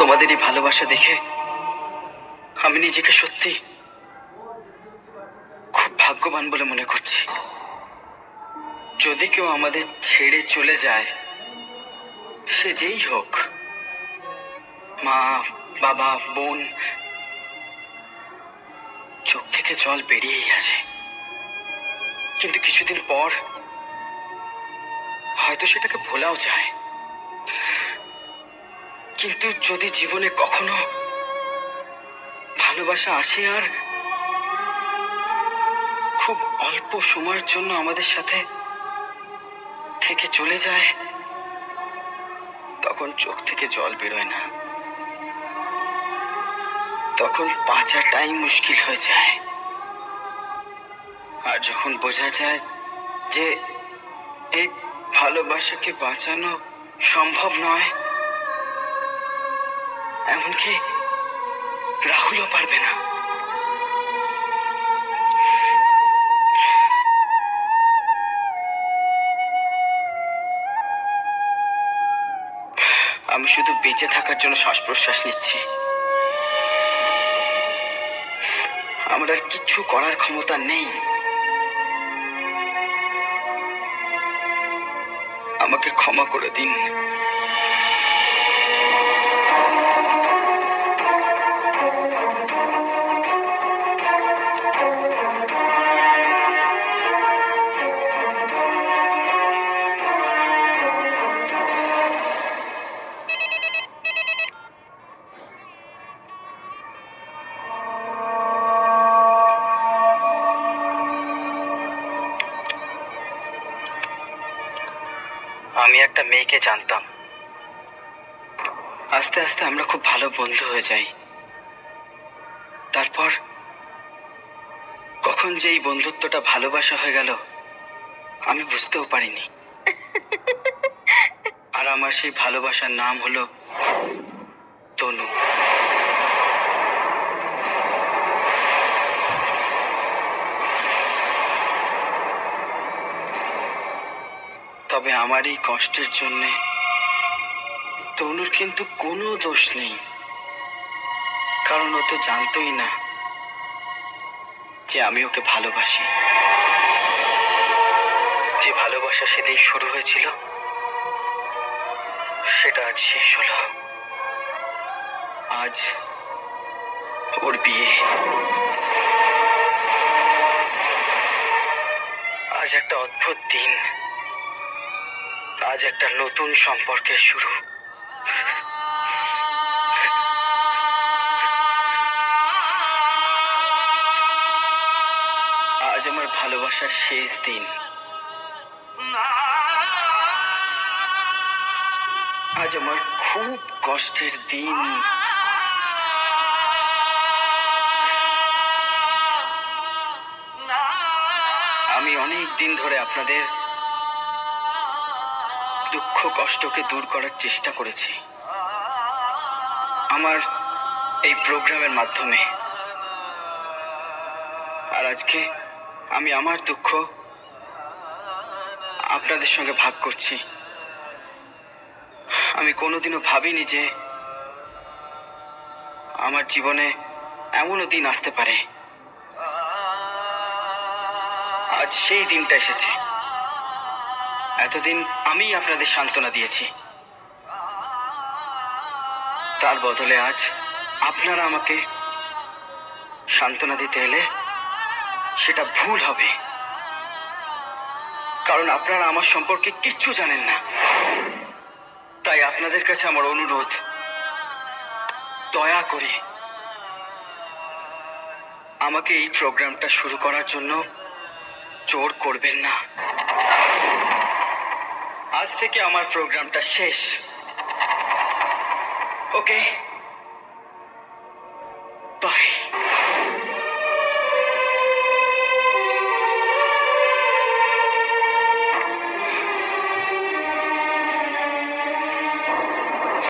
তোমাদের এই ভালোবাসা দেখে আমি নিজেকে সত্যি খুব ভাগ্যবান বলে মনে করছি। যদি কেউ আমাদের ছেড়ে চলে যায়, সে যেই হোক, মা, বাবা, বোন, চোখ থেকে জল বেরিয়েই আসে। কিন্তু কিছুদিন পর হয়তো সেটাকে ভোলাও যায়। কিন্তু যদি জীবনে কখনো ভালোবাসা আসে আর খুব অল্প সময়ের জন্য আমাদের সাথে থেকে চলে যায়, তখন চোখ থেকে জল বেরোয় না, তখন বাঁচাটাই মুশকিল হয়ে যায়। আর যখন বোঝা যায় যে এই ভালোবাসাকে বাঁচানো সম্ভব নয়, এমনকি রাহুলও পারবে না, আমি শুধু বেঁচে থাকার জন্য শ্বাস প্রশ্বাস নিচ্ছি। আমার আর কিছু করার ক্ষমতা নেই। আমাকে ক্ষমা করে দিন। আমি একটা মেয়েকে জানতাম। আস্তে আস্তে আমরা খুব ভালো বন্ধু হয়ে যাই। তারপর কখন যে এই বন্ধুত্বটা ভালোবাসা হয়ে গেল আমি বুঝতেও পারিনি। আর আমার সেই ভালোবাসার নাম হলো তনু। তবে আমার এই কষ্টের জন্যে তনুর কিন্তু কোনো দোষ নেই, কারণ ও তো জানতোই না যে আমি ওকে ভালোবাসি। যে ভালোবাসা সেদিন শুরু হয়েছিল সেটা আজ শেষ হলো। আজ ওর বিয়ে। আজ একটা অদ্ভুত দিন। আজ একটা নতুন সম্পর্কের শুরু। আজ আমার ভালোবাসার শেষ দিন। আজ আমার খুব কষ্টের দিন। আমি অনেক দিন ধরে আপনাদের দুঃখ কষ্টকে দূর করার চেষ্টা করেছি আমার এই প্রোগ্রামের মাধ্যমে। আর আজকে আমি আমার দুঃখ আপনাদের সঙ্গে ভাগ করছি। আমি কোনোদিনও ভাবিনি যে আমার জীবনে এমনও দিন আসতে পারে। আজ সেই দিনটা এসেছে। এতদিন আমি আপনাদের সান্ত্বনা দিয়েছি, তার বদলে আজ আপনারা আমাকে সান্ত্বনা দিতে এলে সেটা ভুল হবে, কারণ আপনারা আমার সম্পর্কে কিচ্ছু জানেন না। তাই আপনাদের কাছে আমার অনুরোধ, দয়া করে আমাকে এই প্রোগ্রামটা শুরু করার জন্য জোর করবেন না। আজ থেকে আমার প্রোগ্রামটা শেষ। ওকে?